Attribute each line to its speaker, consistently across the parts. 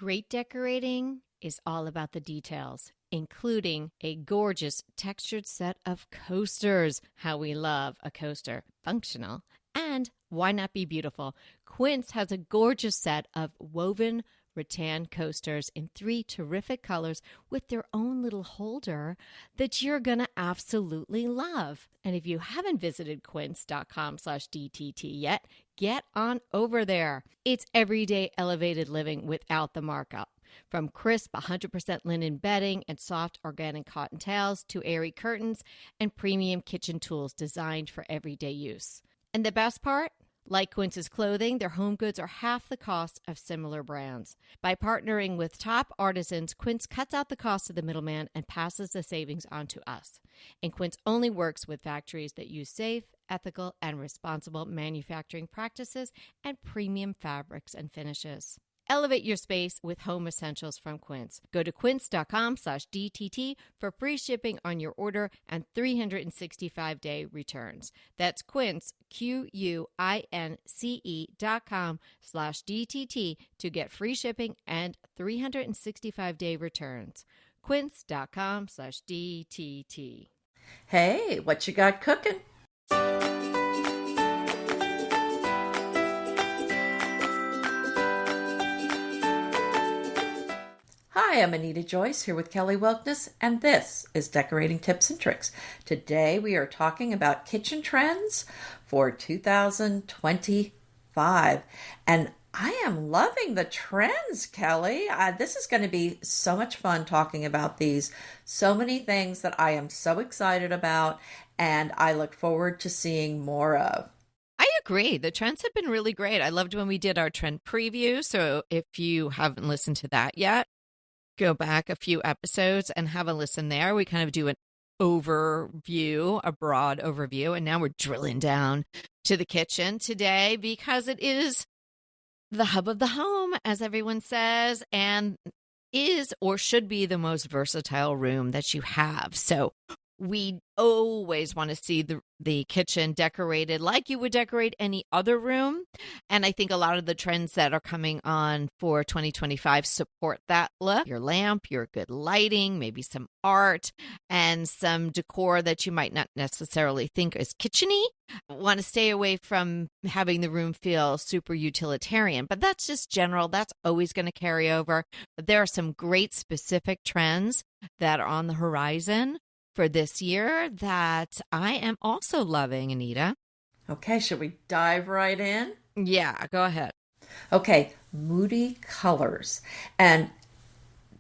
Speaker 1: Great decorating is all about the details, including a gorgeous textured set of coasters. How we love a coaster. Functional. And why not be beautiful? Quince has a gorgeous set of woven rattan coasters in 3 terrific colors with their own little holder that you're going to absolutely love. And if you haven't visited quince.com/DTT yet, get on over there. It's everyday elevated living without the markup. From crisp 100% linen bedding and soft organic cotton towels to airy curtains and premium kitchen tools designed for everyday use. And the best part? Like Quince's clothing, their home goods are half the cost of similar brands. By partnering with top artisans, Quince cuts out the cost of the middleman and passes the savings on to us. And Quince only works with factories that use safe, ethical, and responsible manufacturing practices and premium fabrics and finishes. Elevate your space with home essentials from Quince. Go to quince.com/DTT for free shipping on your order and 365-day returns. That's Quince, QUINCE.com/DTT to get free shipping and 365-day returns. Quince.com/DTT.
Speaker 2: Hey, what you got cooking? Hi, I'm Anita Joyce here with Kelly Welkness, and this is Decorating Tips and Tricks. Today we are talking about kitchen trends for 2025, and I am loving the trends, Kelly. This is going to be so much fun talking about these. So many things that I am so excited about, and I look forward to seeing more of.
Speaker 1: I agree. The trends have been really great. I loved when we did our trend preview, so if you haven't listened to that yet, go back a few episodes and have a listen there. We kind of do an overview, a broad overview, and now we're drilling down to the kitchen today because it is the hub of the home, as everyone says, and is or should be the most versatile room that you have. So we always want to see the kitchen decorated like you would decorate any other room. And I think a lot of the trends that are coming on for 2025 support that look. Your lamp, your good lighting, maybe some art, and some decor that you might not necessarily think is kitchen-y. Want to stay away from having the room feel super utilitarian, but that's just general. That's always going to carry over. But there are some great specific trends that are on the horizon for this year that I am also loving, Anita.
Speaker 2: Okay, should we dive right in?
Speaker 1: Yeah, go ahead.
Speaker 2: Okay, moody colors. And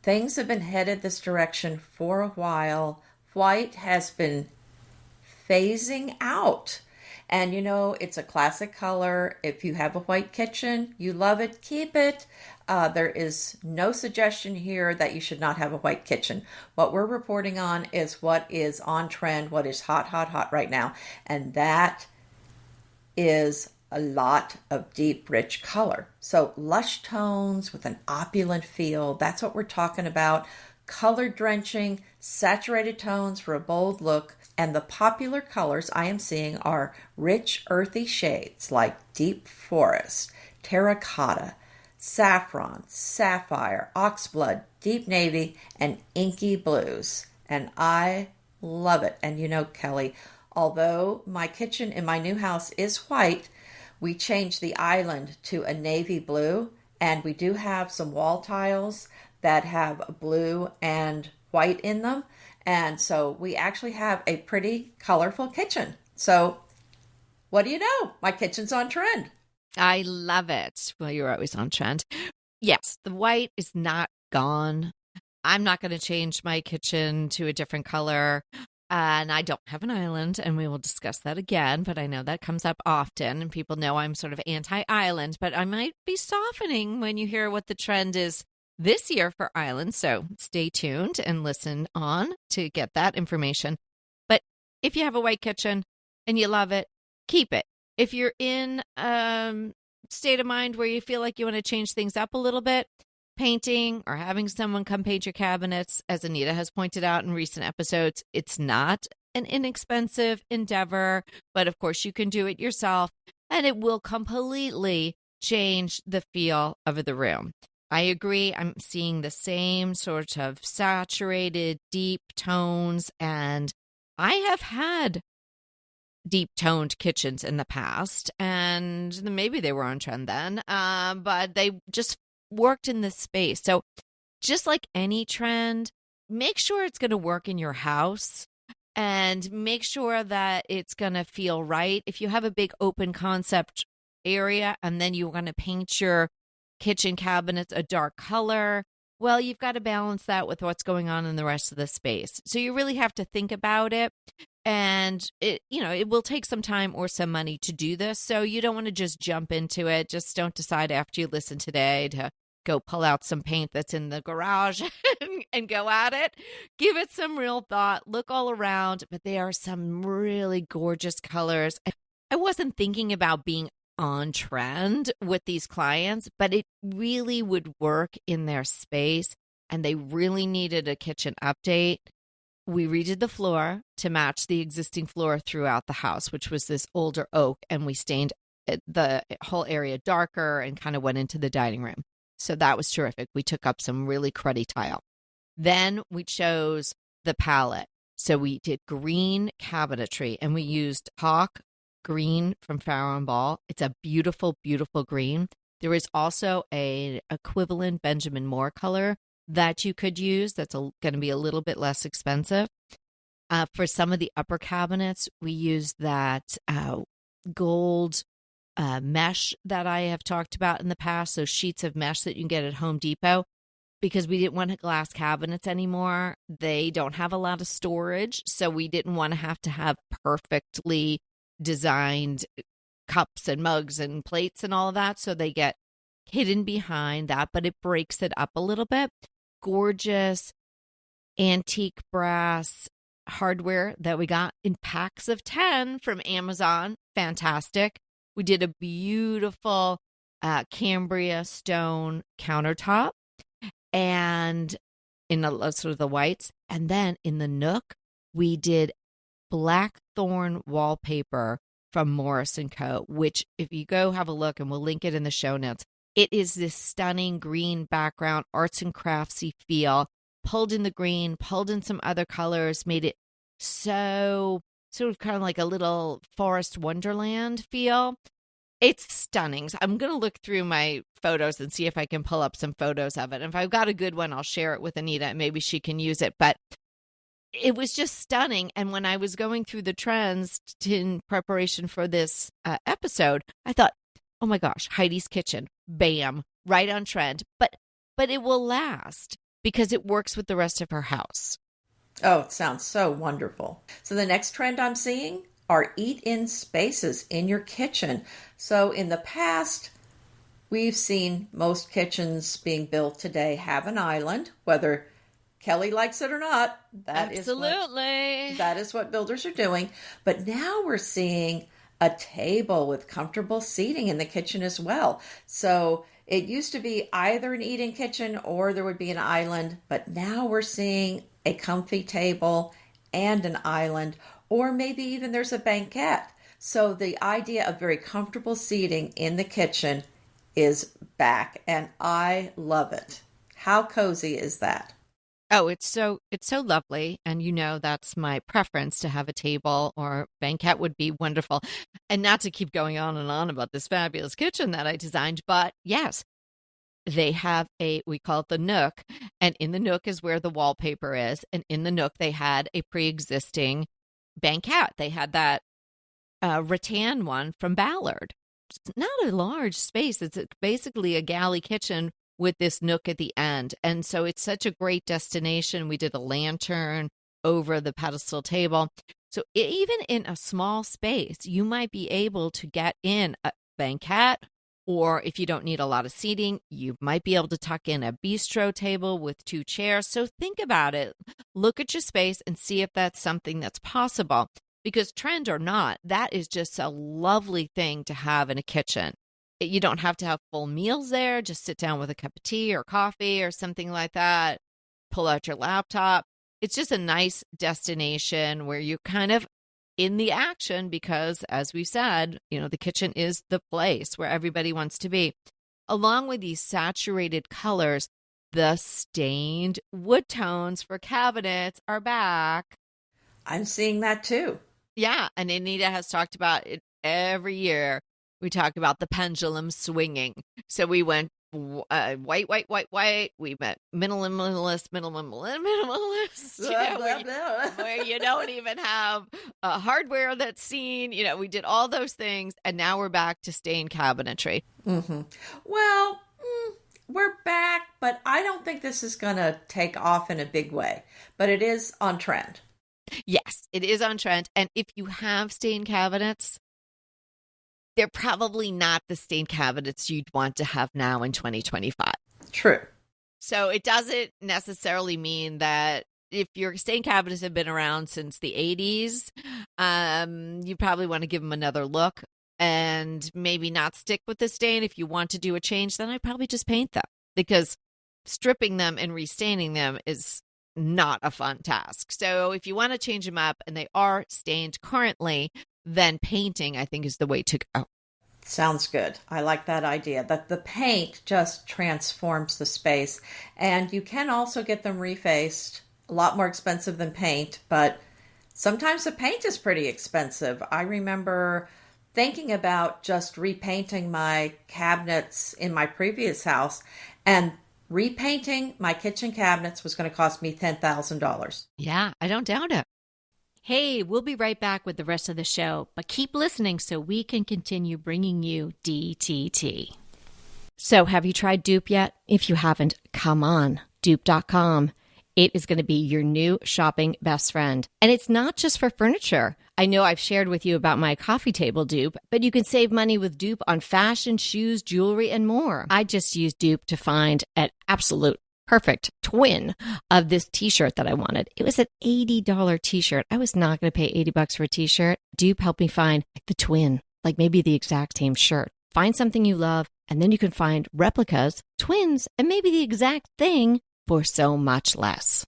Speaker 2: things have been headed this direction for a while. White has been phasing out. And you know, it's a classic color. If you have a white kitchen, you love it, keep it. There is no suggestion here that you should not have a white kitchen. What we're reporting on is what is on trend, what is hot, hot, hot right now. And that is a lot of deep, rich color. So lush tones with an opulent feel, that's what we're talking about. Color drenching, saturated tones for a bold look. And the popular colors I am seeing are rich, earthy shades like deep forest, terracotta, saffron, sapphire, oxblood, deep navy, and inky blues. And I love it. And you know, Kelly, although my kitchen in my new house is white, we changed the island to a navy blue, and we do have some wall tiles that have blue and white in them. And so we actually have a pretty colorful kitchen. So what do you know? My kitchen's on trend.
Speaker 1: I love it. Well, you're always on trend. Yes, the white is not gone. I'm not going to change my kitchen to a different color. And I don't have an island, and we will discuss that again. But I know that comes up often, and people know I'm sort of anti-island. But I might be softening when you hear what the trend is this year for islands. So stay tuned and listen on to get that information. But if you have a white kitchen and you love it, keep it. If you're in a state of mind where you feel like you want to change things up a little bit, painting or having someone come paint your cabinets, as Anita has pointed out in recent episodes, it's not an inexpensive endeavor, but of course you can do it yourself and it will completely change the feel of the room. I agree. I'm seeing the same sort of saturated, deep tones, and I have had deep toned kitchens in the past, and maybe they were on trend then, but they just worked in this space. So just like any trend, make sure it's going to work in your house and make sure that it's going to feel right. If you have a big open concept area and then you want to paint your kitchen cabinets a dark color, well, you've got to balance that with what's going on in the rest of the space. So you really have to think about it. And it will take some time or some money to do this. So you don't want to just jump into it. Just don't decide after you listen today to go pull out some paint that's in the garage and go at it. Give it some real thought. Look all around. But there are some really gorgeous colors. I wasn't thinking about being on trend with these clients, but it really would work in their space. And they really needed a kitchen update. We redid the floor to match the existing floor throughout the house, which was this older oak, and we stained the whole area darker and kind of went into the dining room. So that was terrific. We took up some really cruddy tile. Then we chose the palette. So we did green cabinetry, and we used hawk green from Farrow & Ball. It's a beautiful, beautiful green. There is also an equivalent Benjamin Moore color that you could use that's going to be a little bit less expensive. For some of the upper cabinets, we used that gold mesh that I have talked about in the past, so sheets of mesh that you can get at Home Depot, because we didn't want glass cabinets anymore. They don't have a lot of storage, so we didn't want to have perfectly designed cups and mugs and plates and all of that, so they get hidden behind that, but it breaks it up a little bit. Gorgeous antique brass hardware that we got in packs of 10 from Amazon. Fantastic. We did a beautiful Cambria stone countertop and in sort of the whites. And then in the nook, we did blackthorn wallpaper from Morris & Co., which if you go have a look, and we'll link it in the show notes, it is this stunning green background, arts and craftsy feel, pulled in the green, pulled in some other colors, made it so sort of kind of like a little forest wonderland feel. It's stunning. So I'm going to look through my photos and see if I can pull up some photos of it. And if I've got a good one, I'll share it with Anita and maybe she can use it. But it was just stunning. And when I was going through the trends in preparation for this episode, I thought, oh my gosh, Heidi's Kitchen, bam, right on trend. But it will last because it works with the rest of her house.
Speaker 2: Oh, it sounds so wonderful. So the next trend I'm seeing are eat-in spaces in your kitchen. So in the past, we've seen most kitchens being built today have an island, whether Kelly likes it or not.
Speaker 1: Absolutely.
Speaker 2: That is what builders are doing. But now we're seeing a table with comfortable seating in the kitchen as well. So it used to be either an eat-in kitchen or there would be an island, but now we're seeing a comfy table and an island, or maybe even there's a banquette. So the idea of very comfortable seating in the kitchen is back, and I love it. How cozy is that?
Speaker 1: Oh, it's so lovely. And that's my preference, to have a table or banquette would be wonderful. And not to keep going on and on about this fabulous kitchen that I designed, but yes, they have we call it the nook. And in the nook is where the wallpaper is. And in the nook, they had a pre-existing banquette. They had that rattan one from Ballard. It's not a large space. It's basically a galley kitchen with this nook at the end. And so it's such a great destination. We did a lantern over the pedestal table. So even in a small space, you might be able to get in a banquette, or if you don't need a lot of seating, you might be able to tuck in a bistro table with 2 chairs. So think about it. Look at your space and see if that's something that's possible. Because trend or not, that is just a lovely thing to have in a kitchen. You don't have to have full meals there. Just sit down with a cup of tea or coffee or something like that. Pull out your laptop. It's just a nice destination where you're kind of in the action because, as we said, the kitchen is the place where everybody wants to be. along with these saturated colors, the stained wood tones for cabinets are back.
Speaker 2: I'm seeing that too.
Speaker 1: Yeah, and Anita has talked about it every year. We talk about the pendulum swinging. So we went white, white, white, white. We went minimalist, minimalist.
Speaker 2: Blah, blah, blah.
Speaker 1: Where you don't even have hardware that's seen. We did all those things, and now we're back to stained cabinetry.
Speaker 2: Mm-hmm. Well, we're back, but I don't think this is going to take off in a big way. But it is on trend.
Speaker 1: Yes, it is on trend. And if you have stained cabinets, they're probably not the stained cabinets you'd want to have now in 2025.
Speaker 2: True.
Speaker 1: So it doesn't necessarily mean that if your stained cabinets have been around since the 80s, you probably want to give them another look and maybe not stick with the stain. If you want to do a change, then I'd probably just paint them, because stripping them and restaining them is not a fun task. So if you want to change them up and they are stained currently, then painting, I think, is the way to go.
Speaker 2: Sounds good. I like that idea. That the paint just transforms the space. And you can also get them refaced. A lot more expensive than paint, but sometimes the paint is pretty expensive. I remember thinking about just repainting my cabinets in my previous house, and repainting my kitchen cabinets was going to cost me $10,000.
Speaker 1: Yeah, I don't doubt it. Hey, we'll be right back with the rest of the show, but keep listening so we can continue bringing you DTT. So, have you tried Dupe yet? If you haven't, come on, dupe.com. It is going to be your new shopping best friend. And it's not just for furniture. I know I've shared with you about my coffee table dupe, but you can save money with Dupe on fashion, shoes, jewelry, and more. I just used Dupe to find an absolute perfect twin of this t-shirt that I wanted. It was an $80 t-shirt. I was not going to pay $80 for a t-shirt. Dupe helped me find the twin, like maybe the exact same shirt. Find something you love, and then you can find replicas, twins, and maybe the exact thing for so much less.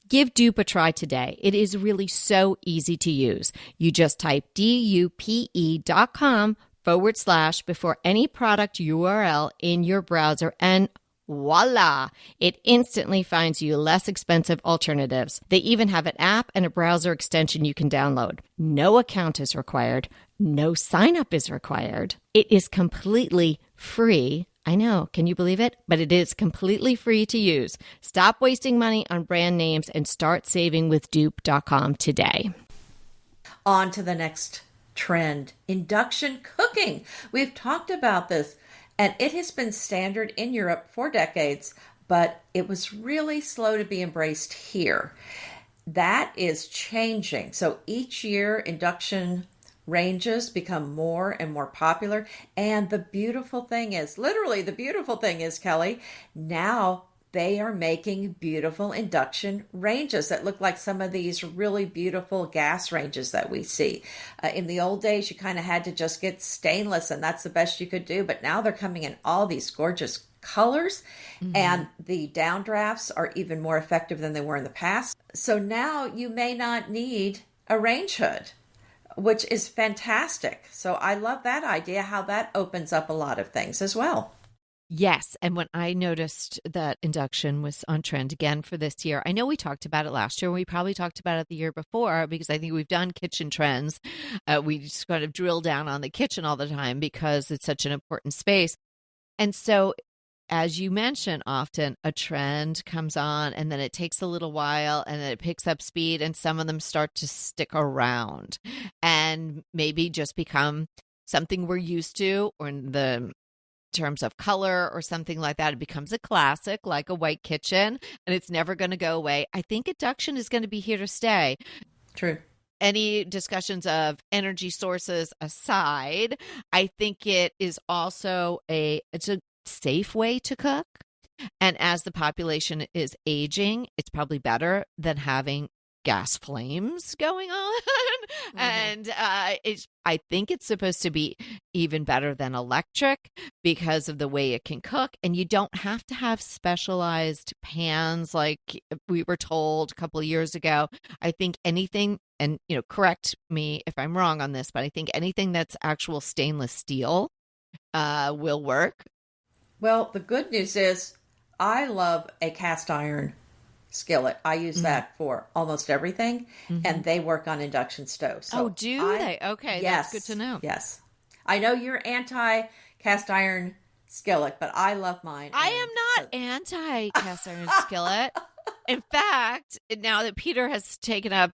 Speaker 1: Give Dupe a try today. It is really so easy to use. You just type dupe.com / before any product URL in your browser, and voila! It instantly finds you less expensive alternatives. They even have an app and a browser extension you can download. No account is required. No sign up is required. It is completely free. I know, can you believe it? But it is completely free to use. Stop wasting money on brand names and start saving with dupe.com today.
Speaker 2: On to the next trend, induction cooking. We've talked about this, and it has been standard in Europe for decades, but it was really slow to be embraced here. That is changing. So each year, induction ranges become more and more popular. And the beautiful thing is, literally the beautiful thing is, Kelly, now they are making beautiful induction ranges that look like some of these really beautiful gas ranges that we see. In the old days, you kind of had to just get stainless, and that's the best you could do. But now they're coming in all these gorgeous colors, and the downdrafts are even more effective than they were in the past. So now you may not need a range hood, which is fantastic. So I love that idea, how that opens up a lot of things as well.
Speaker 1: Yes. And when I noticed that induction was on trend again for this year, I know we talked about it last year. We probably talked about it the year before, because I think we've done kitchen trends. We just kind of drill down on the kitchen all the time because it's such an important space. And so, as you mentioned, often a trend comes on and then it takes a little while and then it picks up speed, and some of them start to stick around and maybe just become something we're used to, or in the terms of color or something like that, it becomes a classic, like a white kitchen, and it's never going to go away. I think induction is going to be here to stay.
Speaker 2: True.
Speaker 1: Any discussions of energy sources aside, I think it is also it's a safe way to cook. And as the population is aging, it's probably better than having gas flames going on. And I think it's supposed to be even better than electric because of the way it can cook. And you don't have to have specialized pans like we were told a couple of years ago. I think anything, and correct me if I'm wrong on this, but I think anything that's actual stainless steel will work.
Speaker 2: Well, the good news is I love a cast iron skillet. I use that for almost everything, and they work on induction stoves.
Speaker 1: Oh,
Speaker 2: So
Speaker 1: do they? Okay, that's good to know.
Speaker 2: Yes. I know you're anti cast iron skillet, but I love mine.
Speaker 1: I am not anti cast iron skillet. In fact, now that Peter has taken up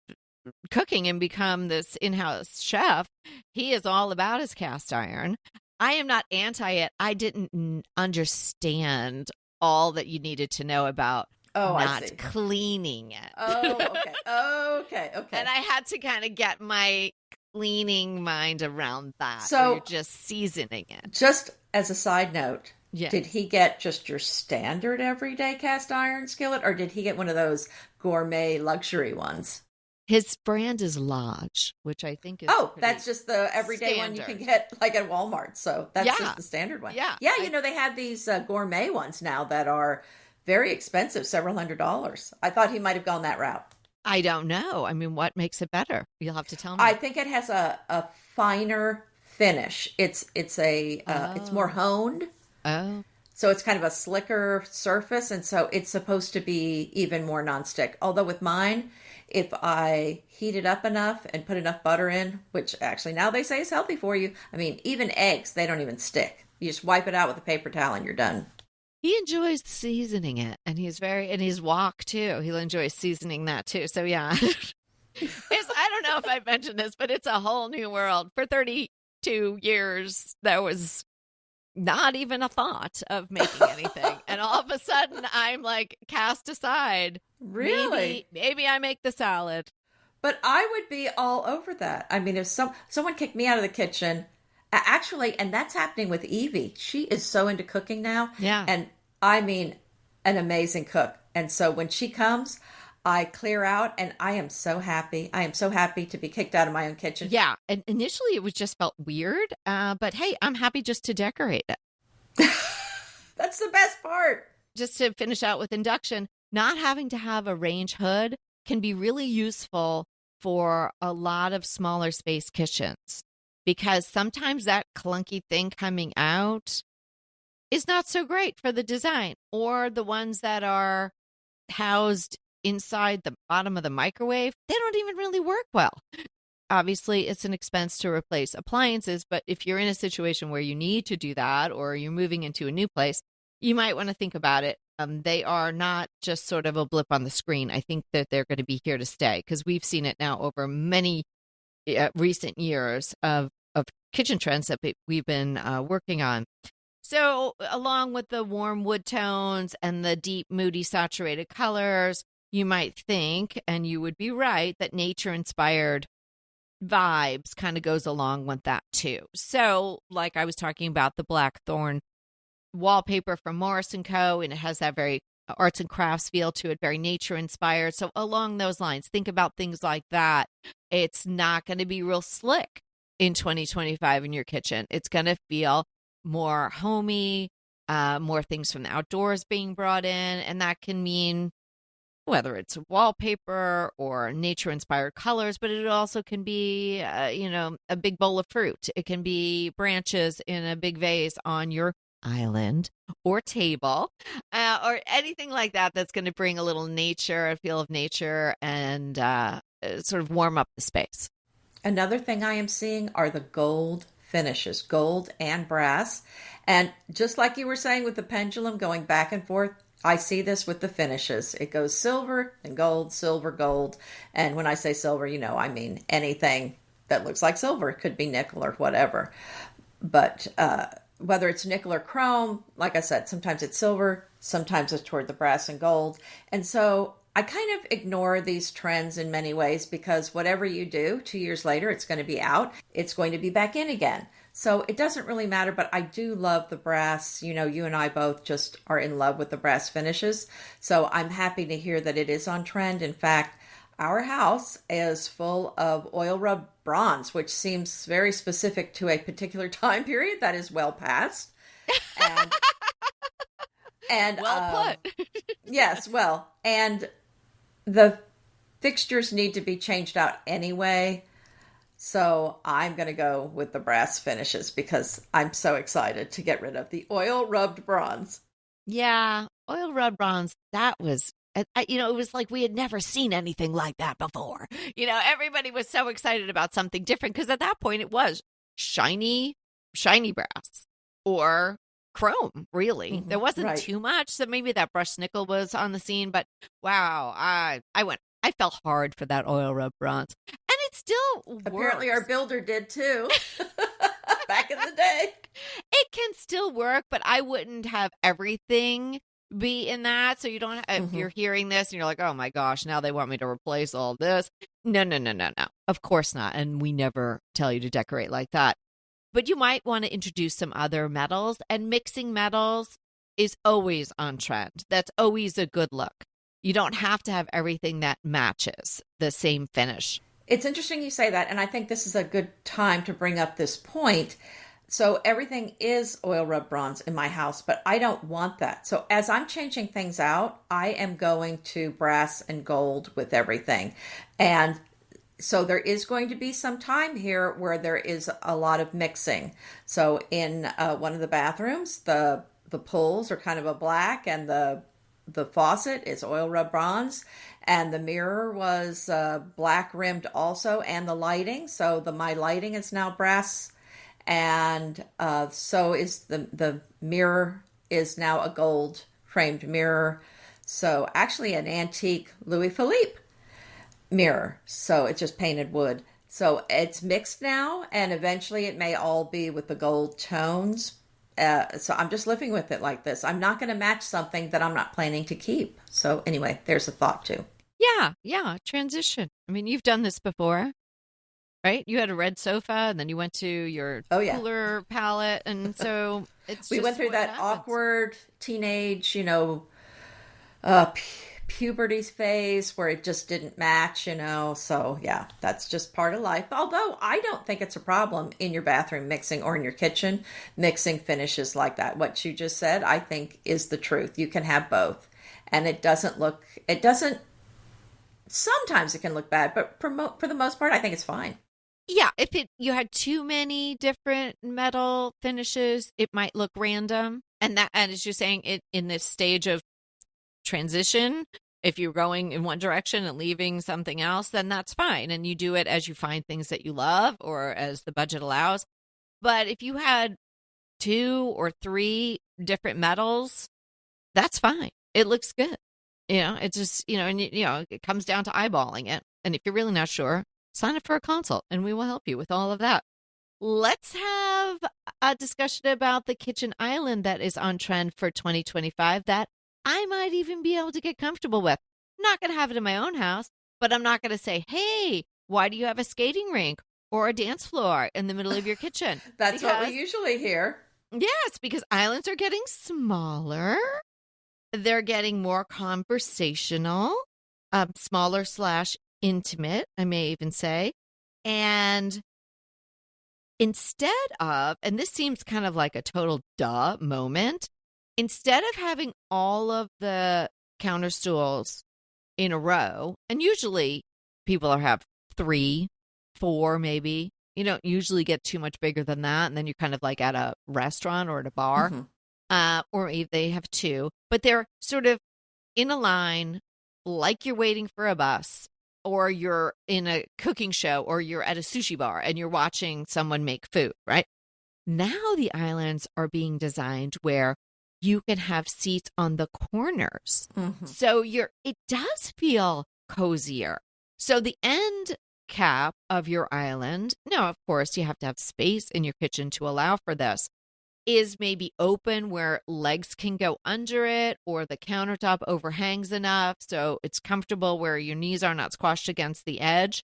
Speaker 1: cooking and become this in-house chef, he is all about his cast iron. I am not anti it. I didn't understand all that you needed to know about not cleaning it.
Speaker 2: Oh, okay. Okay.
Speaker 1: And I had to kind of get my cleaning mind around that.
Speaker 2: So
Speaker 1: you're just seasoning it.
Speaker 2: Just as a side note,
Speaker 1: yeah.
Speaker 2: Did he get just your standard everyday cast iron skillet, or did he get one of those gourmet luxury ones?
Speaker 1: His brand is Lodge, which I think is
Speaker 2: that's just the everyday
Speaker 1: standard
Speaker 2: one you can get like at Walmart. So that's just the standard one.
Speaker 1: Yeah.
Speaker 2: Yeah, they have these gourmet ones now that are very expensive, several $100s. I thought he might have gone that route.
Speaker 1: I don't know. I mean, what makes it better? You'll have to tell me.
Speaker 2: I think it has a finer finish. It's more honed.
Speaker 1: Oh.
Speaker 2: So it's kind of a slicker surface, and so it's supposed to be even more nonstick. Although with mine, if I heat it up enough and put enough butter in, which actually now they say is healthy for you. I mean, even eggs, they don't even stick. You just wipe it out with a paper towel and you're done.
Speaker 1: He enjoys seasoning it, and his wok too. He'll enjoy seasoning that too. So yeah. I don't know if I mentioned this, but it's a whole new world. For 32 years, there was not even a thought of making anything. And all of a sudden, I'm like cast aside.
Speaker 2: Really?
Speaker 1: Maybe I make the salad.
Speaker 2: But I would be all over that. I mean, if someone kicked me out of the kitchen, actually, and that's happening with Evie. She is so into cooking now.
Speaker 1: Yeah.
Speaker 2: And I mean, an amazing cook. And so when she comes, I clear out and I am so happy. I am so happy to be kicked out of my own kitchen.
Speaker 1: Yeah. And initially it was just felt weird. But hey, I'm happy just to decorate it.
Speaker 2: That's the best part.
Speaker 1: Just to finish out with induction, not having to have a range hood can be really useful for a lot of smaller space kitchens, because sometimes that clunky thing coming out is not so great for the design, or the ones that are housed inside the bottom of the microwave, they don't even really work well. Obviously, it's an expense to replace appliances, but if you're in a situation where you need to do that, or you're moving into a new place, you might want to think about it. They are not just sort of a blip on the screen. I think that they're going to be here to stay, because we've seen it now over many recent years of kitchen trends that we've been working on. So along with the warm wood tones and the deep, moody, saturated colors, you might think, and you would be right, that nature-inspired vibes kind of goes along with that too. So like I was talking about the Blackthorn wallpaper from Morris & Co., and it has that very arts and crafts feel to it, very nature-inspired. So along those lines, think about things like that. It's not going to be real slick in 2025 in your kitchen. It's going to feel more homey, more things from the outdoors being brought in, and that can mean whether it's wallpaper or nature-inspired colors, but it also can be, a big bowl of fruit. It can be branches in a big vase on your island or table, or anything like that that's going to bring a little nature, a feel of nature, and sort of warm up the space.
Speaker 2: Another thing I am seeing are the gold finishes, gold and brass. And just like you were saying with the pendulum going back and forth, I see this with the finishes. It goes silver and gold, silver, gold. And when I say silver, I mean anything that looks like silver. It could be nickel or whatever. But whether it's nickel or chrome, like I said, sometimes it's silver, sometimes it's toward the brass and gold. And so I kind of ignore these trends in many ways, because whatever you do, 2 years later, it's going to be out. It's going to be back in again. So it doesn't really matter, but I do love the brass. You and I both just are in love with the brass finishes. So I'm happy to hear that it is on trend. In fact, our house is full of oil rub bronze, which seems very specific to a particular time period that is well past. And
Speaker 1: well put.
Speaker 2: Yes, well, and the fixtures need to be changed out anyway. So I'm going to go with the brass finishes because I'm so excited to get rid of the oil rubbed bronze.
Speaker 1: Yeah, oil rub bronze, that was, it was like we had never seen anything like that before. Everybody was so excited about something different because at that point it was shiny, shiny brass or chrome, really. There wasn't
Speaker 2: Right.
Speaker 1: too much. So maybe that brushed nickel was on the scene, but wow, I fell hard for that oil rub bronze. And it still
Speaker 2: Apparently, our
Speaker 1: works.
Speaker 2: builder did too back in the day.
Speaker 1: It can still work, but I wouldn't have everything be in that. So you don't, if you're hearing this and you're like, oh my gosh, now they want me to replace all this. No, no, no, no, no. Of course not. And we never tell you to decorate like that. But you might want to introduce some other metals, and mixing metals is always on trend. That's always a good look. You don't have to have everything that matches the same finish.
Speaker 2: It's interesting you say that, and I think this is a good time to bring up this point. So everything is oil rub bronze in my house, but I don't want that. So as I'm changing things out, I am going to brass and gold with everything. And so there is going to be some time here where there is a lot of mixing. So in one of the bathrooms, the pulls are kind of a black, and the faucet is oil rub bronze, and the mirror was black rimmed also, and the lighting. So my lighting is now brass, and so is the mirror is now a gold framed mirror. So actually an antique Louis Philippe mirror. So it's just painted wood. So it's mixed now, and eventually it may all be with the gold tones. So I'm just living with it like this. I'm not going to match something that I'm not planning to keep. So anyway, there's a thought too.
Speaker 1: Yeah, yeah, transition. I mean, you've done this before, right? You had a red sofa, and then you went to your
Speaker 2: Oh yeah,
Speaker 1: cooler palette, and so
Speaker 2: we
Speaker 1: just
Speaker 2: went through
Speaker 1: what
Speaker 2: that
Speaker 1: happens.
Speaker 2: awkward teenage, uh, puberty phase where it just didn't match. So yeah, that's just part of life. Although I don't think it's a problem in your bathroom mixing, or in your kitchen mixing finishes like that. What you just said, I think, is the truth. You can have both, and it doesn't, sometimes it can look bad, but for the most part, I think it's fine.
Speaker 1: Yeah, if you had too many different metal finishes, it might look random. And as you're saying, it in this stage of transition, if you're going in one direction and leaving something else, then that's fine. And you do it as you find things that you love or as the budget allows. But if you had two or three different metals, that's fine. It looks good. It's just, and it comes down to eyeballing it. And if you're really not sure, sign up for a consult and we will help you with all of that. Let's have a discussion about the kitchen island that is on trend for 2025 that I might even be able to get comfortable with. I'm not going to have it in my own house, but I'm not going to say, hey, why do you have a skating rink or a dance floor in the middle of your kitchen?
Speaker 2: That's what we usually hear.
Speaker 1: Yes, because islands are getting smaller. They're getting more conversational, smaller / intimate, I may even say. And instead of, and this seems kind of like a total duh moment, instead of having all of the counter stools in a row, and usually people have 3, 4 maybe, you don't usually get too much bigger than that. And then you're kind of like at a restaurant or at a bar, or maybe they have 2, but they're sort of in a line like you're waiting for a bus, or you're in a cooking show, or you're at a sushi bar and you're watching someone make food, right? Now the islands are being designed where you can have seats on the corners. So it does feel cozier. So the end cap of your island, now, of course, you have to have space in your kitchen to allow for this, is maybe open where legs can go under it, or the countertop overhangs enough so it's comfortable where your knees are not squashed against the edge.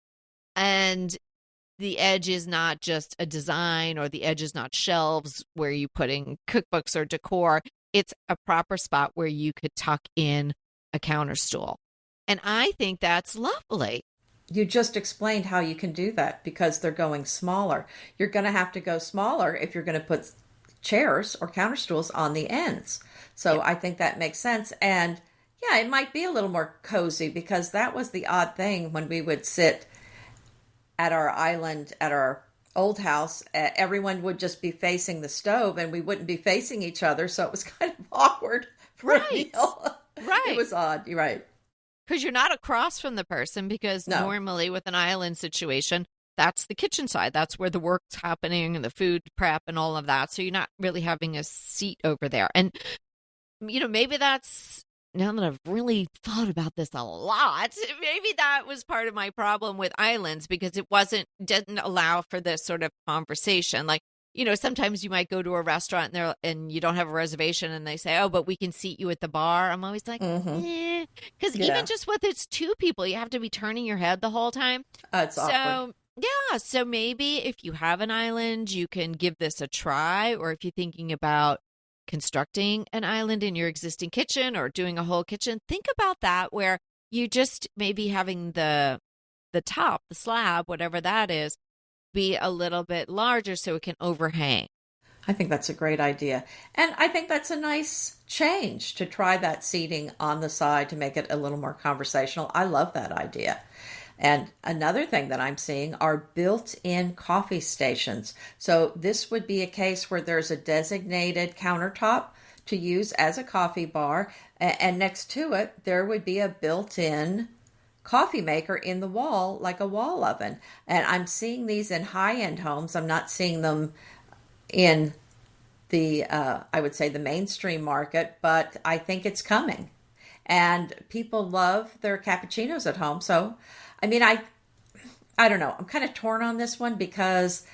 Speaker 1: And the edge is not just a design, or the edge is not shelves where you put in cookbooks or decor. It's a proper spot where you could tuck in a counter stool. And I think that's lovely.
Speaker 2: You just explained how you can do that because they're going smaller. You're going to have to go smaller if you're going to put chairs or counter stools on the ends. So I think that makes sense. And yeah, it might be a little more cozy because that was the odd thing when we would sit at our island, at our old house, everyone would just be facing the stove and we wouldn't be facing each other. So it was kind of awkward for a
Speaker 1: Right.
Speaker 2: meal.
Speaker 1: Right.
Speaker 2: It was odd. You're right.
Speaker 1: Because you're not across from the person, because
Speaker 2: No.
Speaker 1: normally with an island situation, that's the kitchen side. That's where the work's happening and the food prep and all of that. So you're not really having a seat over there. And, maybe that's, now that I've really thought about this a lot, maybe that was part of my problem with islands, because it didn't allow for this sort of conversation. Like, sometimes you might go to a restaurant and you don't have a reservation and they say, oh, but we can seat you at the bar. I'm always like, because even just with it's two people, you have to be turning your head the whole time.
Speaker 2: It's awkward.
Speaker 1: Yeah. So maybe if you have an island, you can give this a try. Or if you're thinking about constructing an island in your existing kitchen or doing a whole kitchen, think about that, where you just maybe having the top, the slab, whatever that is, be a little bit larger so it can overhang.
Speaker 2: I think that's a great idea. And I think that's a nice change to try that seating on the side to make it a little more conversational. I love that idea. And another thing that I'm seeing are built-in coffee stations. So this would be a case where there's a designated countertop to use as a coffee bar. And next to it, there would be a built-in coffee maker in the wall, like a wall oven. And I'm seeing these in high-end homes. I'm not seeing them in the, I would say, the mainstream market, but I think it's coming. And people love their cappuccinos at home. So, I mean, I don't know. I'm kind of torn on this one, because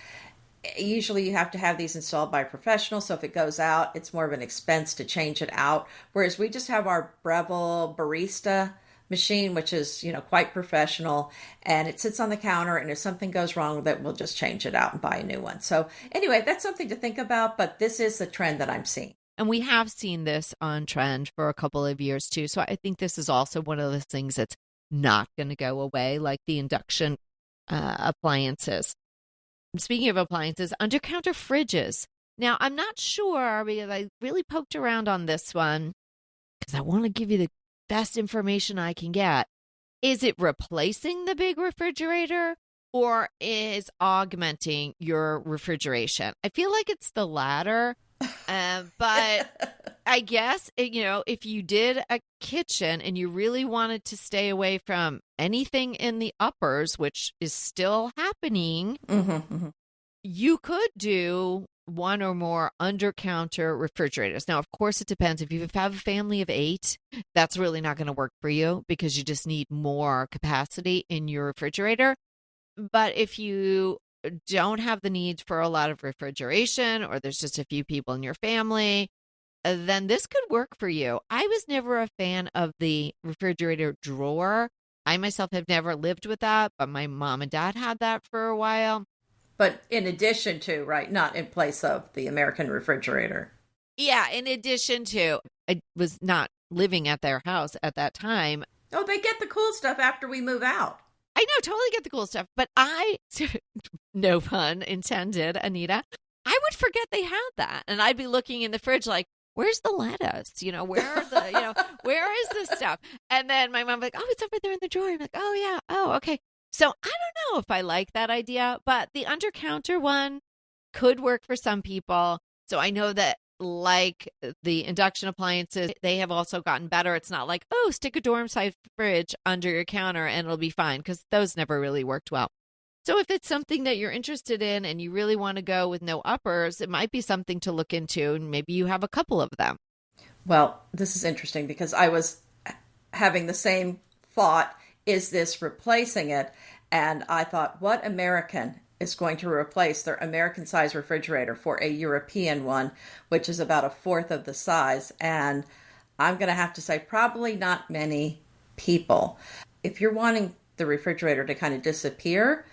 Speaker 2: usually you have to have these installed by a professional. So if it goes out, it's more of an expense to change it out. Whereas we just have our Breville barista machine, which is, quite professional, and it sits on the counter, and if something goes wrong with it, we'll just change it out and buy a new one. So anyway, that's something to think about, but this is the trend that I'm seeing.
Speaker 1: And we have seen this on trend for a couple of years too. So I think this is also one of the things that's not going to go away, like the induction appliances. Speaking of appliances, under-counter fridges. Now, I'm not sure, because I really poked around on this one, because I want to give you the best information I can get. Is it replacing the big refrigerator, or is augmenting your refrigeration? I feel like it's the latter, but I guess, if you did a kitchen and you really wanted to stay away from anything in the uppers, which is still happening, you could do one or more under-counter refrigerators. Now, of course, it depends. If you have a family of 8, that's really not going to work for you, because you just need more capacity in your refrigerator. But if you don't have the need for a lot of refrigeration, or there's just a few people in your family, then this could work for you. I was never a fan of the refrigerator drawer. I myself have never lived with that, but my mom and dad had that for a while.
Speaker 2: But in addition to, right, not in place of the American refrigerator.
Speaker 1: Yeah, in addition to, I was not living at their house at that time.
Speaker 2: Oh, they get the cool stuff after we move out.
Speaker 1: I know, totally get the cool stuff. But no pun intended, Anita, I would forget they had that. And I'd be looking in the fridge like, where's the lettuce? Where are the, where is this stuff? And then my mom like, oh, it's over there in the drawer. I'm like, oh, yeah. Oh, okay. So I don't know if I like that idea, but the under-counter one could work for some people. So I know that, like the induction appliances, they have also gotten better. It's not like, oh, stick a dorm-size fridge under your counter and it'll be fine, because those never really worked well. So if it's something that you're interested in and you really want to go with no uppers, it might be something to look into, and maybe you have a couple of them.
Speaker 2: Well, this is interesting, because I was having the same thought. Is this replacing it? And I thought, what American is going to replace their American-sized refrigerator for a European one, which is about a fourth of the size? And I'm going to have to say probably not many people. If you're wanting the refrigerator to kind of disappear,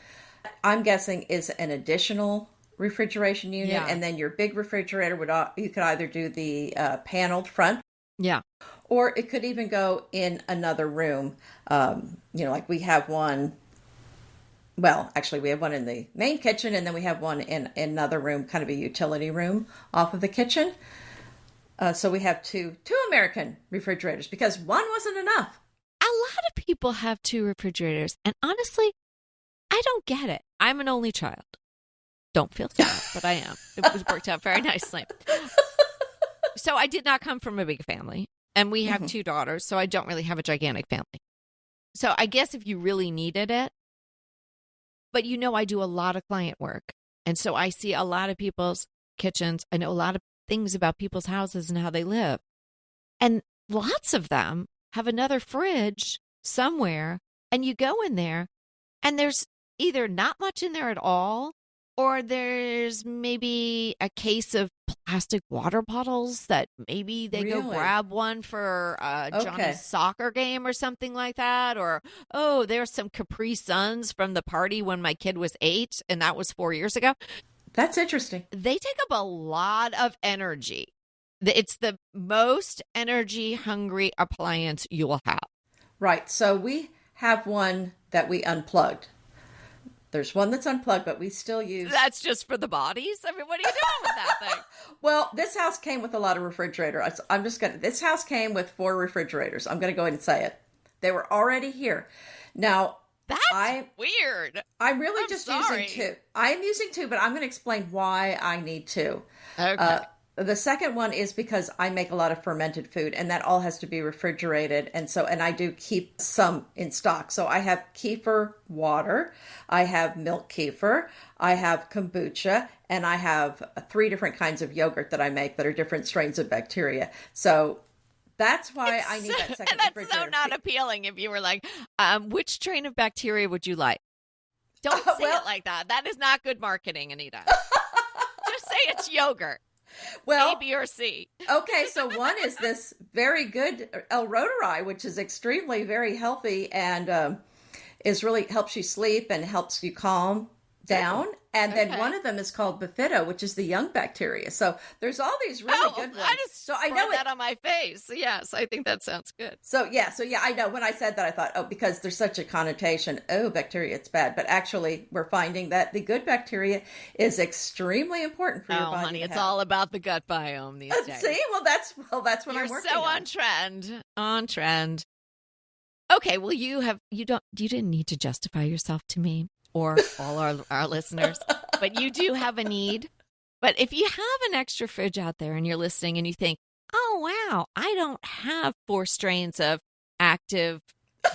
Speaker 2: I'm guessing is an additional refrigeration unit. Yeah. And then your big refrigerator you could either do the paneled front.
Speaker 1: Yeah.
Speaker 2: Or it could even go in another room. Like we have one. Well, actually, we have one in the main kitchen, and then we have one in another room, kind of a utility room off of the kitchen. So we have two American refrigerators, because one wasn't enough.
Speaker 1: A lot of people have 2 refrigerators. And honestly, I don't get it. I'm an only child. Don't feel sad, but I am. It was worked out very nicely. So I did not come from a big family, and we have 2 daughters, so I don't really have a gigantic family. So I guess if you really needed it, but I do a lot of client work. And so I see a lot of people's kitchens. I know a lot of things about people's houses and how they live. And lots of them have another fridge somewhere, and you go in there, and there's either not much in there at all, or there's maybe a case of plastic water bottles that maybe they go grab one for Johnny's soccer game or something like that. Or, oh, there's some Capri Suns from the party when my kid was 8, and that was 4 years ago.
Speaker 2: That's interesting.
Speaker 1: They take up a lot of energy. It's the most energy hungry appliance you will have.
Speaker 2: Right. So we have one that we unplugged. There's one that's unplugged, but we still use...
Speaker 1: That's just for the bodies? I mean, what are you doing with that thing?
Speaker 2: Well, this house came with a lot of refrigerators. This house came with 4 refrigerators. I'm going to go ahead and say it. They were already here. Now...
Speaker 1: That's weird.
Speaker 2: I'm using 2. I'm using 2, but I'm going to explain why I need 2.
Speaker 1: Okay.
Speaker 2: The second one is because I make a lot of fermented food, and that all has to be refrigerated. And I do keep some in stock. So I have kefir water, I have milk kefir, I have kombucha, and I have 3 different kinds of yogurt that I make that are different strains of bacteria. So that's why I need that second refrigerator.
Speaker 1: That's so not appealing if you were like, which strain of bacteria would you like? Don't say it like that. That is not good marketing, Anita. Just say it's yogurt.
Speaker 2: Well,
Speaker 1: A, B, or C.
Speaker 2: Okay, so one is this very good L-Reuteri, which is extremely very healthy and is really helps you sleep and helps you calm down. And then one of them is called Bifido, which is the young bacteria. So there's all these really good ones.
Speaker 1: I know that on my face. Yes, I think that sounds good.
Speaker 2: So yeah, I know when I said that, I thought, because there's such a connotation, bacteria, it's bad. But actually, we're finding that the good bacteria is extremely important for your body. Oh, honey,
Speaker 1: it's all about the gut biome these days.
Speaker 2: See, that's what I'm working on.
Speaker 1: You're so on trend. Okay, well, you didn't need to justify yourself to me or all our listeners, but you do have a need. But if you have an extra fridge out there and you're listening and you think, oh, wow, I don't have 4 strains of active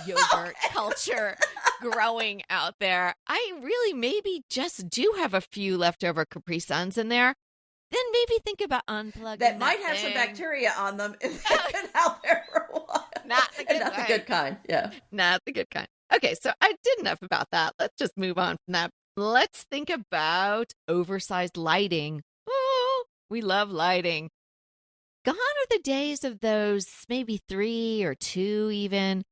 Speaker 1: yogurt culture growing out there. I really maybe just do have a few leftover Capri Suns in there. Then maybe think about unplugging
Speaker 2: that might have some bacteria on them if they've been out there for a while.
Speaker 1: Not the good
Speaker 2: kind. Yeah.
Speaker 1: Not the good kind. Okay, so I did enough about that. Let's just move on from that. Let's think about oversized lighting. Oh, we love lighting. Gone are the days of those maybe 3 or 2 even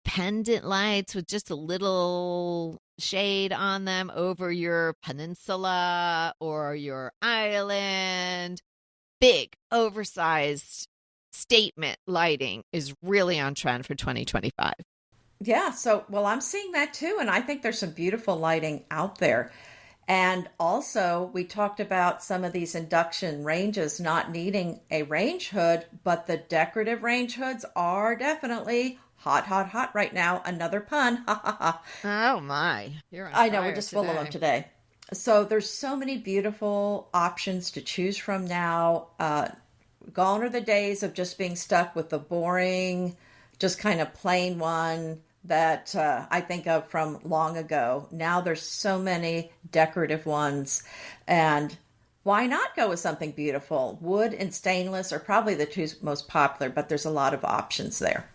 Speaker 1: pendant lights with just a little shade on them over your peninsula or your island. Big, oversized statement lighting is really on trend for 2025.
Speaker 2: Yeah, I'm seeing that too, and I think there's some beautiful lighting out there. And also, we talked about some of these induction ranges not needing a range hood, but the decorative range hoods are definitely hot right now. Another pun. Ha ha ha.
Speaker 1: Oh my.
Speaker 2: I know, we're just full of them today. So there's so many beautiful options to choose from now. Gone are the days of just being stuck with the boring, just kind of plain one that I think of from long ago. Now there's so many decorative ones, and why not go with something beautiful? Wood and stainless are probably the 2 most popular, but there's a lot of options there.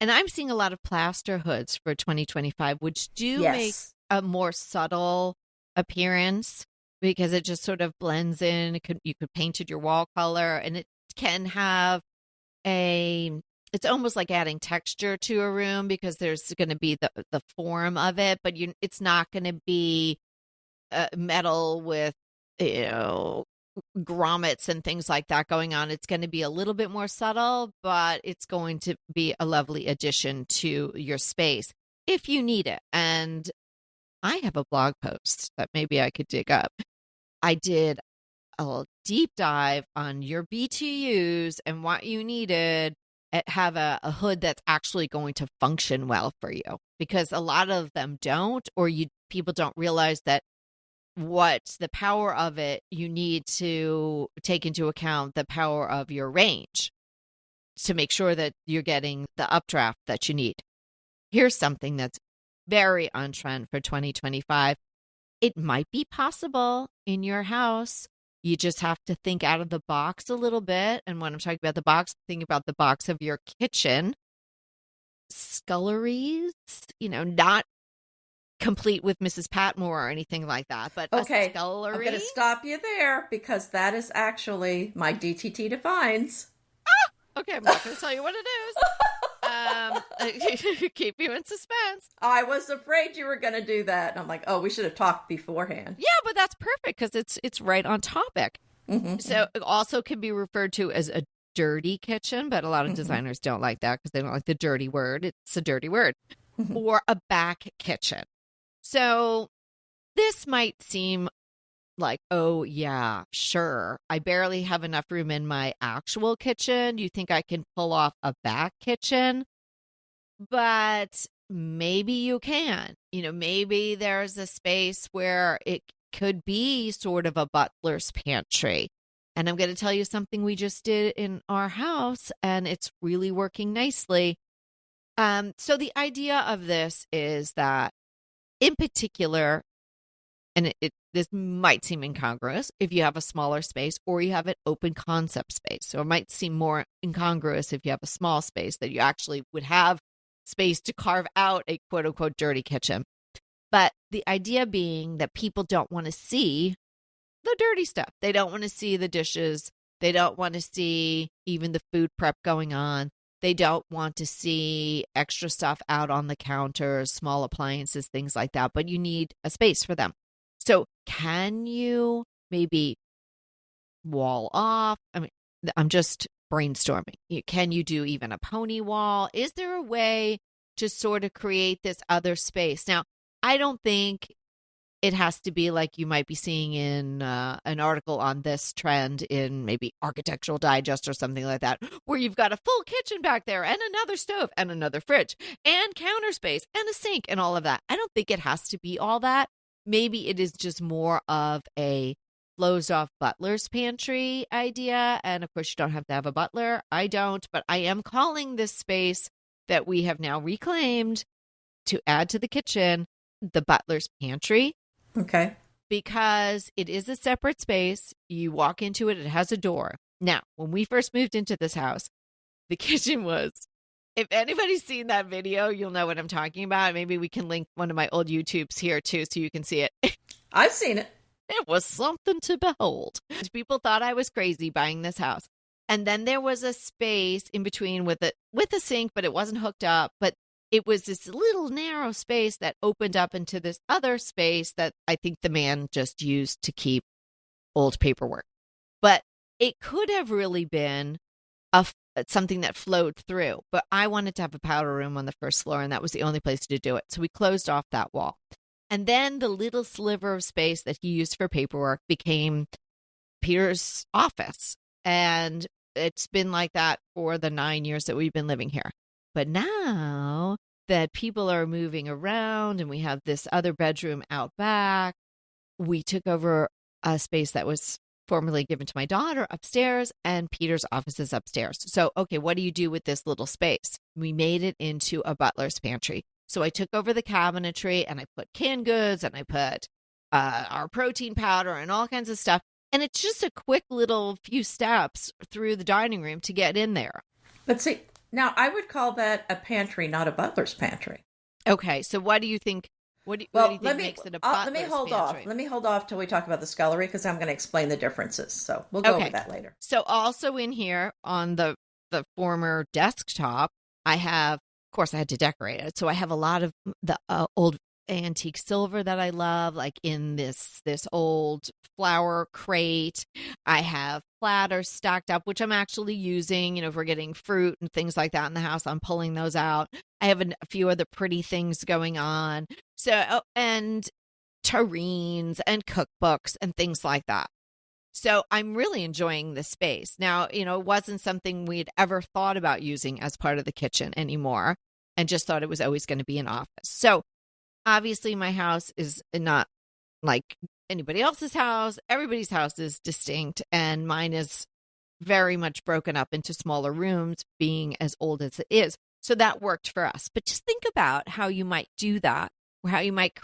Speaker 1: And I'm seeing a lot of plaster hoods for 2025, which do make a more subtle appearance because it just sort of blends in. You could paint it your wall color, and it can have it's almost like adding texture to a room because there's going to be the form of it, but it's not going to be metal with, grommets and things like that going on. It's going to be a little bit more subtle, but it's going to be a lovely addition to your space if you need it. And I have a blog post that maybe I could dig up. I did a deep dive on your BTUs and what you needed have a hood that's actually going to function well for you, because a lot of them don't, or people don't realize that what the power of it, you need to take into account the power of your range to make sure that you're getting the updraft that you need. Here's something that's very on trend for 2025. It might be possible in your house. You just have to think out of the box a little bit. And when I'm talking about the box, think about the box of your kitchen. Sculleries, not complete with Mrs. Patmore or anything like that, but
Speaker 2: okay,
Speaker 1: a scullery.
Speaker 2: I'm going to stop you there because that is actually my DTT defines.
Speaker 1: Okay, I'm not going to tell you what it is. Keep you in suspense.
Speaker 2: I was afraid you were going to do that. And I'm like, oh, we should have talked beforehand.
Speaker 1: Yeah, but that's perfect because it's right on topic. Mm-hmm. So it also can be referred to as a dirty kitchen, but a lot of designers don't like that because they don't like the dirty word. It's a dirty word. Or a back kitchen. So this might seem like, oh, yeah, sure. I barely have enough room in my actual kitchen. Do you think I can pull off a back kitchen? But maybe you can. Maybe there's a space where it could be sort of a butler's pantry. And I'm going to tell you something we just did in our house, and it's really working nicely. So the idea of this is that, in particular, and this might seem incongruous if you have a smaller space or you have an open concept space. So it might seem more incongruous if you have a small space that you actually would have space to carve out a quote unquote dirty kitchen. But the idea being that people don't want to see the dirty stuff. They don't want to see the dishes. They don't want to see even the food prep going on. They don't want to see extra stuff out on the counters, small appliances, things like that, but you need a space for them. So can you maybe wall off? I mean, I'm just brainstorming. Can you do even a pony wall? Is there a way to sort of create this other space? Now, I don't think it has to be like you might be seeing in an article on this trend in maybe Architectural Digest or something like that, where you've got a full kitchen back there and another stove and another fridge and counter space and a sink and all of that. I don't think it has to be all that. Maybe it is just more of a closed off butler's pantry idea. And of course, you don't have to have a butler. I don't, but I am calling this space that we have now reclaimed to add to the kitchen the butler's pantry.
Speaker 2: Okay.
Speaker 1: Because it is a separate space. You walk into it, it has a door. Now, when we first moved into this house, the kitchen was, if anybody's seen that video, you'll know what I'm talking about. Maybe we can link one of my old YouTubes here too, so you can see it.
Speaker 2: I've seen it.
Speaker 1: It was something to behold. People thought I was crazy buying this house. And then there was a space in between with a sink, but it wasn't hooked up. But it was this little narrow space that opened up into this other space that I think the man just used to keep old paperwork. But it could have really been something that flowed through. But I wanted to have a powder room on the first floor, and that was the only place to do it. So we closed off that wall. And then the little sliver of space that he used for paperwork became Peter's office. And it's been like that for the 9 years that we've been living here. But now that people are moving around and we have this other bedroom out back, we took over a space that was formerly given to my daughter upstairs, and Peter's office is upstairs. So, okay, what do you do with this little space? We made it into a butler's pantry. So I took over the cabinetry and I put canned goods and I put our protein powder and all kinds of stuff. And it's just a quick little few steps through the dining room to get in there.
Speaker 2: But see, now I would call that a pantry, not a butler's pantry.
Speaker 1: Okay, so what do you think? What do you think makes it a butler's
Speaker 2: let me hold
Speaker 1: pantry?
Speaker 2: off. Let me hold off till we talk about the scullery because I'm going to explain the differences. So we'll go over that later.
Speaker 1: So also in here on the former desktop, I have, of course, I had to decorate it. So I have a lot of the old antique silver that I love, like in this old flower crate. I have platters stacked up, which I'm actually using, if we're getting fruit and things like that in the house, I'm pulling those out. I have a few other pretty things going on. So, and tureens and cookbooks and things like that. So I'm really enjoying this space. Now, it wasn't something we'd ever thought about using as part of the kitchen anymore, and just thought it was always going to be an office. So obviously my house is not like anybody else's house. Everybody's house is distinct, and mine is very much broken up into smaller rooms, being as old as it is. So that worked for us. But just think about how you might do that, or how you might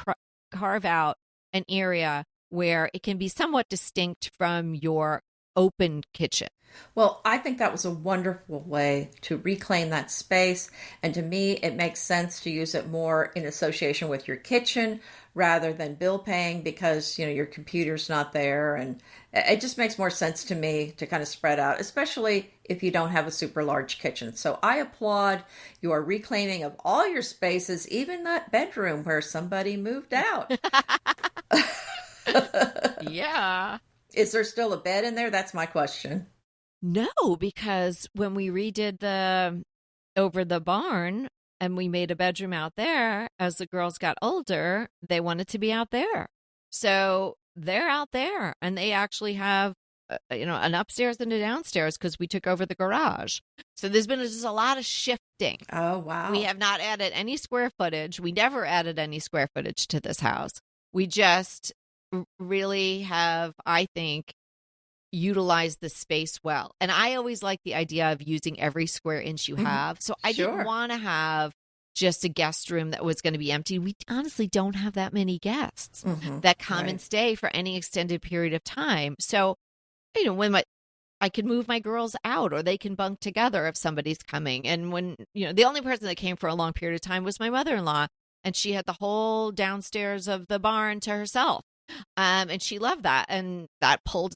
Speaker 1: carve out an area where it can be somewhat distinct from your open kitchen.
Speaker 2: Well, I think that was a wonderful way to reclaim that space. And to me, it makes sense to use it more in association with your kitchen rather than bill paying because, your computer's not there. And it just makes more sense to me to kind of spread out, especially if you don't have a super large kitchen. So I applaud your reclaiming of all your spaces, even that bedroom where somebody moved out.
Speaker 1: Yeah.
Speaker 2: Is there still a bed in there? That's my question.
Speaker 1: No, because when we redid over the barn and we made a bedroom out there, as the girls got older, they wanted to be out there. So they're out there, and they actually have, an upstairs and a downstairs because we took over the garage. So there's been just a lot of shifting.
Speaker 2: Oh, wow.
Speaker 1: We have not added any square footage. We never added any square footage to this house. We just really have, I think, utilized the space well. And I always like the idea of using every square inch you have. So I didn't want to have just a guest room that was going to be empty. We honestly don't have that many guests that come and stay for any extended period of time. So, when I could move my girls out, or they can bunk together if somebody's coming. And when, the only person that came for a long period of time was my mother-in-law, and she had the whole downstairs of the barn to herself. And she loved that. And that pulled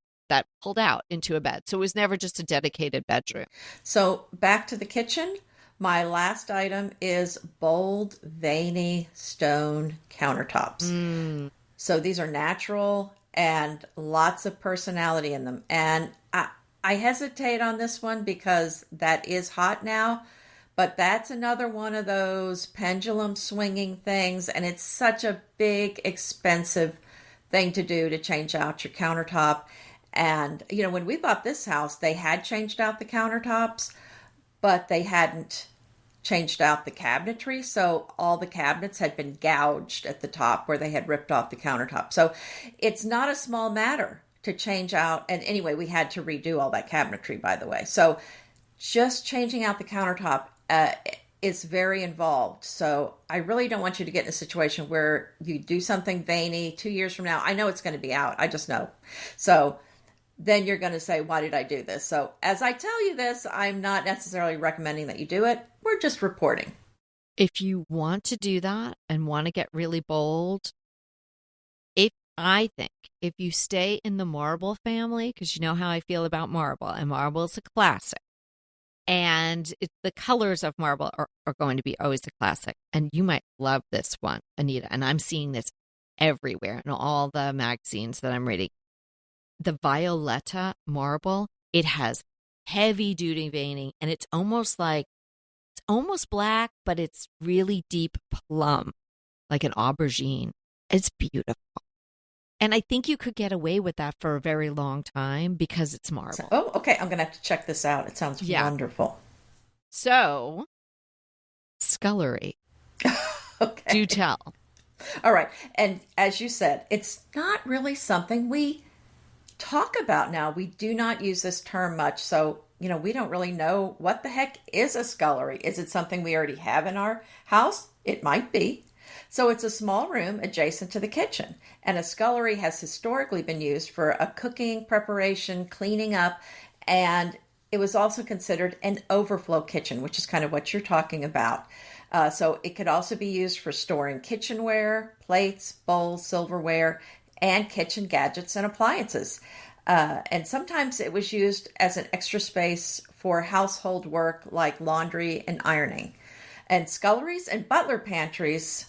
Speaker 1: out into a bed. So it was never just a dedicated bedroom.
Speaker 2: So back to the kitchen. My last item is bold, veiny stone countertops. So these are natural and lots of personality in them. And I hesitate on this one because that is hot now, but that's another one of those pendulum swinging things. And it's such a big, expensive thing to do to change out your countertop. And, when we bought this house, they had changed out the countertops, but they hadn't changed out the cabinetry. So all the cabinets had been gouged at the top where they had ripped off the countertop. So it's not a small matter to change out. And anyway, we had to redo all that cabinetry, by the way. So just changing out the countertop is very involved. So I really don't want you to get in a situation where you do something veiny 2 years from now. I know it's going to be out. I just know. So then you're going to say, why did I do this? So as I tell you this, I'm not necessarily recommending that you do it. We're just reporting.
Speaker 1: If you want to do that and want to get really bold, I think if you stay in the marble family, because you know how I feel about marble, and marble is a classic, and the colors of marble are going to be always a classic. And you might love this one, Anita, and I'm seeing this everywhere in all the magazines that I'm reading. The Violetta marble, it has heavy duty veining, and it's almost black, but it's really deep plum, like an aubergine. It's beautiful. And I think you could get away with that for a very long time because it's marble.
Speaker 2: Oh, okay. I'm going to have to check this out. It sounds wonderful.
Speaker 1: So, scullery.
Speaker 2: Okay.
Speaker 1: Do tell.
Speaker 2: All right. And as you said, it's not really something we talk about now. We do not use this term much. So, we don't really know what the heck is a scullery. Is it something we already have in our house? It might be. So it's a small room adjacent to the kitchen. And a scullery has historically been used for a cooking, preparation, cleaning up, and it was also considered an overflow kitchen, which is kind of what you're talking about. So it could also be used for storing kitchenware, plates, bowls, silverware, and kitchen gadgets and appliances. And sometimes it was used as an extra space for household work like laundry and ironing. And sculleries and butler pantries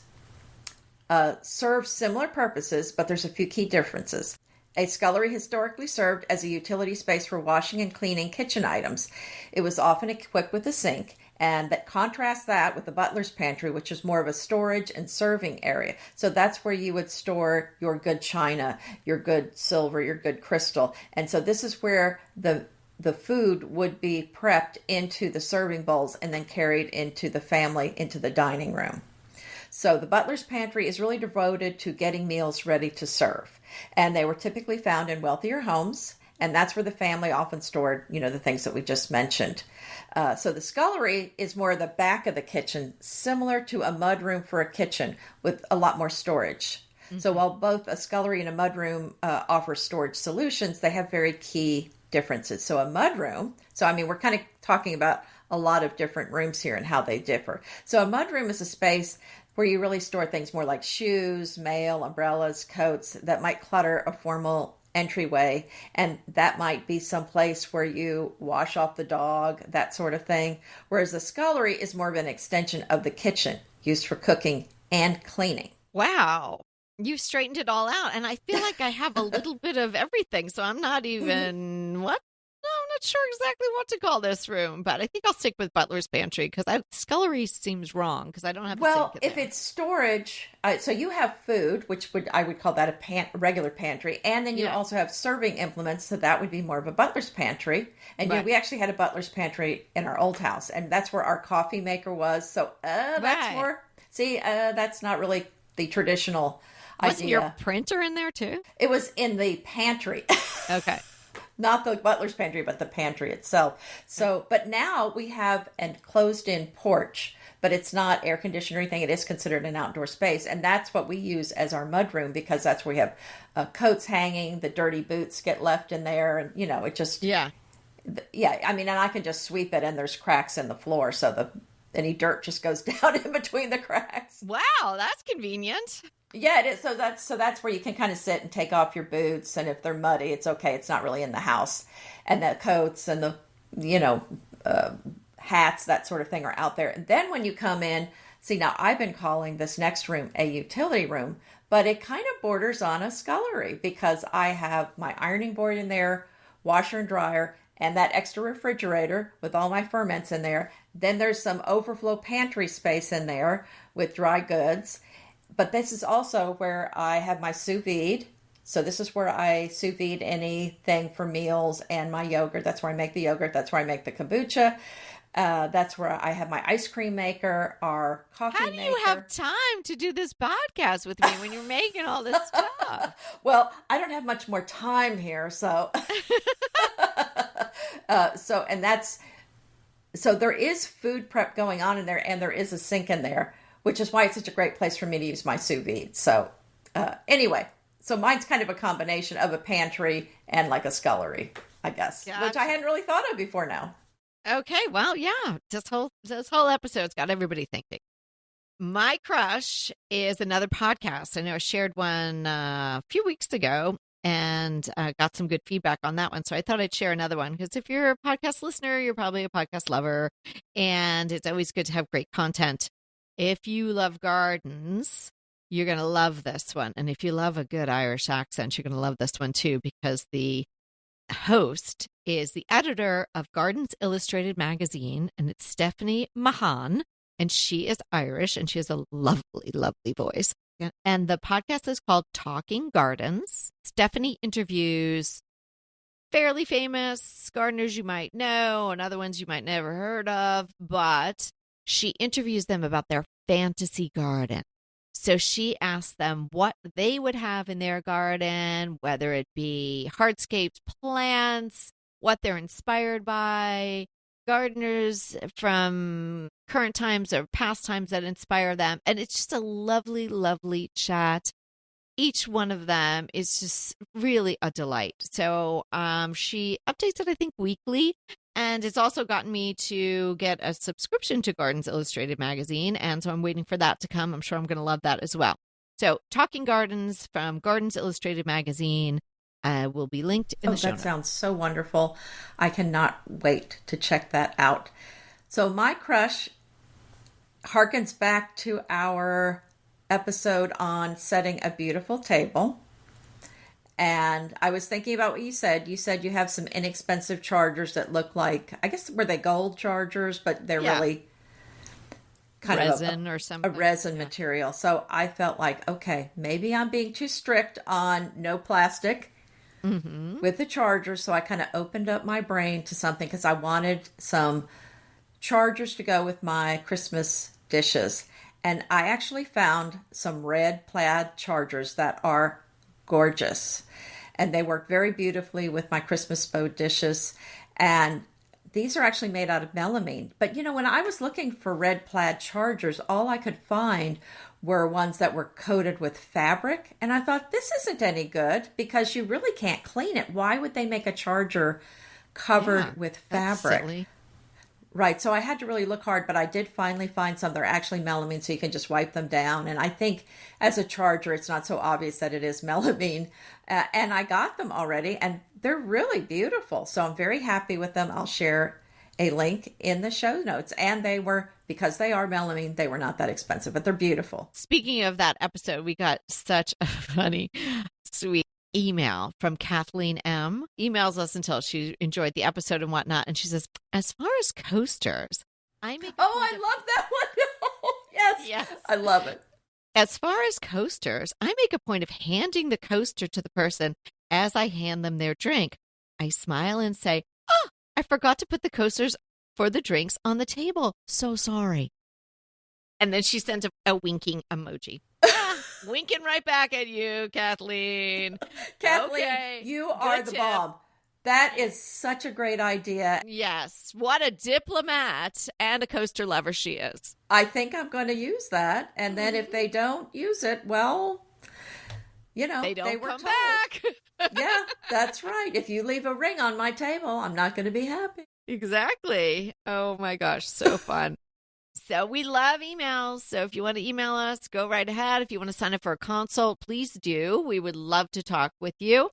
Speaker 2: serve similar purposes, but there's a few key differences. A scullery historically served as a utility space for washing and cleaning kitchen items. It was often equipped with a sink, And that contrasts that with the butler's pantry, which is more of a storage and serving area. So that's where you would store your good china, your good silver, your good crystal. And so this is where the food would be prepped into the serving bowls and then carried into the family, into the dining room. So the butler's pantry is really devoted to getting meals ready to serve. And they were typically found in wealthier homes. And that's where the family often stored, the things that we just mentioned. So the scullery is more the back of the kitchen, similar to a mudroom for a kitchen with a lot more storage. Mm-hmm. So while both a scullery and a mudroom offer storage solutions, they have very key differences. So a mudroom, we're kind of talking about a lot of different rooms here and how they differ. So a mudroom is a space where you really store things more like shoes, mail, umbrellas, coats that might clutter a formal entryway, and that might be some place where you wash off the dog, that sort of thing. Whereas the scullery is more of an extension of the kitchen, used for cooking and cleaning.
Speaker 1: Wow. You've straightened it all out, and I feel like I have a little bit of everything, so I'm not even, what? No, I'm not sure exactly what to call this room, but I think I'll stick with butler's pantry because scullery seems wrong because I don't have a sink in
Speaker 2: if
Speaker 1: there.
Speaker 2: It's storage, so you have food, which I would call that a regular pantry, and then you also have serving implements, so that would be more of a butler's pantry. And we actually had a butler's pantry in our old house, and that's where our coffee maker was. So that's more. See, that's not really the traditional.
Speaker 1: Wasn't your printer in there too?
Speaker 2: It was in the pantry.
Speaker 1: Okay.
Speaker 2: Not the butler's pantry, but the pantry itself. So, but now we have a closed-in porch, but it's not air conditioned or anything. It is considered an outdoor space. And that's what we use as our mudroom because that's where we have coats hanging, the dirty boots get left in there. And, it just...
Speaker 1: Yeah.
Speaker 2: Yeah, and I can just sweep it and there's cracks in the floor. So any dirt just goes down in between the cracks.
Speaker 1: Wow, that's convenient.
Speaker 2: Yeah, it is. So that's where you can kind of sit and take off your boots, and if they're muddy, it's okay. It's not really in the house, and the coats and the hats, that sort of thing, are out there. And then when you come in, see, now I've been calling this next room a utility room, but it kind of borders on a scullery because I have my ironing board in there, washer and dryer, and that extra refrigerator with all my ferments in there. Then there's some overflow pantry space in there with dry goods. But this is also where I have my sous vide. So this is where I sous vide anything for meals and my yogurt. That's where I make the yogurt. That's where I make the kombucha. That's where I have my ice cream maker, our coffee maker.
Speaker 1: How do you have time to do this podcast with me when you're making all this stuff?
Speaker 2: Well, I don't have much more time here. So, so there is food prep going on in there, and there is a sink in there, which is why it's such a great place for me to use my sous vide. So anyway, so mine's kind of a combination of a pantry and like a scullery, I guess,
Speaker 1: Gotcha.
Speaker 2: Which I hadn't really thought of before now.
Speaker 1: Okay, well, yeah, this whole episode's got everybody thinking. My Crush is another podcast. I know I shared one a few weeks ago and got some good feedback on that one. So I thought I'd share another one because if you're a podcast listener, you're probably a podcast lover, and it's always good to have great content. If you love gardens, you're going to love this one. And if you love a good Irish accent, you're going to love this one too, because the host is the editor of Gardens Illustrated magazine, and it's Stephanie Mahan, and she is Irish, and she has a lovely, lovely voice. And the podcast is called Talking Gardens. Stephanie interviews fairly famous gardeners you might know and other ones you might never heard of, but she interviews them about their fantasy garden. So she asks them what they would have in their garden, whether it be hardscapes, plants, what they're inspired by, gardeners from current times or past times that inspire them. And it's just a lovely, lovely chat. Each one of them is just really a delight. So she updates it, I think, weekly. And it's also gotten me to get a subscription to Gardens Illustrated magazine. And so I'm waiting for that to come. I'm sure I'm going to love that as well. So Talking Gardens from Gardens Illustrated magazine will be linked in the show notes.
Speaker 2: That sounds so wonderful. I cannot wait to check that out. So my crush harkens back to our episode on setting a beautiful table. And I was thinking about what you said. You said you have some inexpensive chargers that look like, I guess, were they gold chargers, but they're really kind
Speaker 1: resin
Speaker 2: of
Speaker 1: or something.
Speaker 2: a resin material. So I felt like, okay, maybe I'm being too strict on no plastic with the charger. So I kind of opened up my brain to something because I wanted some chargers to go with my Christmas dishes. And I actually found some red plaid chargers that are gorgeous. And they work very beautifully with my Christmas bow dishes. And these are actually made out of melamine. But when I was looking for red plaid chargers, all I could find were ones that were coated with fabric. And I thought, this isn't any good because you really can't clean it. Why would they make a charger covered with fabric?
Speaker 1: Silly.
Speaker 2: Right. So I had to really look hard, but I did finally find some that are actually melamine, so you can just wipe them down. And I think as a charger, it's not so obvious that it is melamine. And I got them already, and they're really beautiful. So I'm very happy with them. I'll share a link in the show notes. And they were, because they are melamine, they were not that expensive, but they're beautiful.
Speaker 1: Speaking of that episode, we got such a funny, sweet email from Kathleen M. Emails us until she enjoyed the episode and whatnot. And she says, as far as coasters, I make
Speaker 2: I love that one. Yes. I love it.
Speaker 1: As far as coasters, I make a point of handing the coaster to the person as I hand them their drink. I smile and say, oh, I forgot to put the coasters for the drinks on the table. So sorry. And then she sends a winking emoji. Winking right back at you, Kathleen.
Speaker 2: Kathleen,
Speaker 1: okay,
Speaker 2: you are the bomb. That is such a great idea.
Speaker 1: Yes. What a diplomat and a coaster lover she is.
Speaker 2: I think I'm going to use that. And then if they don't use it, well,
Speaker 1: they don't
Speaker 2: they were
Speaker 1: come
Speaker 2: told.
Speaker 1: back.
Speaker 2: Yeah, that's right. If you leave a ring on my table, I'm not going to be happy.
Speaker 1: Exactly. Oh my gosh. So fun. So we love emails. So if you want to email us, go right ahead. If you want to sign up for a consult, please do. We would love to talk with you.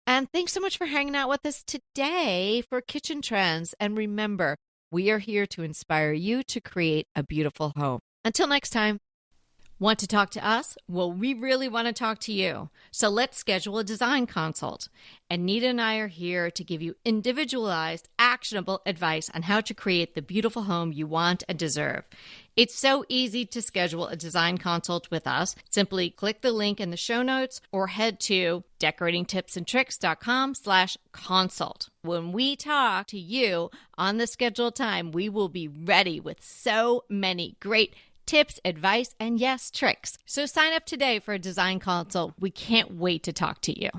Speaker 1: And thanks so much for hanging out with us today for Kitchen Trends. And remember, we are here to inspire you to create a beautiful home. Until next time. Want to talk to us? Well, we really want to talk to you. So let's schedule a design consult. Anita and I are here to give you individualized, actionable advice on how to create the beautiful home you want and deserve. It's so easy to schedule a design consult with us. Simply click the link in the show notes or head to decoratingtipsandtricks.com/consult. When we talk to you on the scheduled time, we will be ready with so many great tips, advice, and yes, tricks. So sign up today for a design consult. We can't wait to talk to you.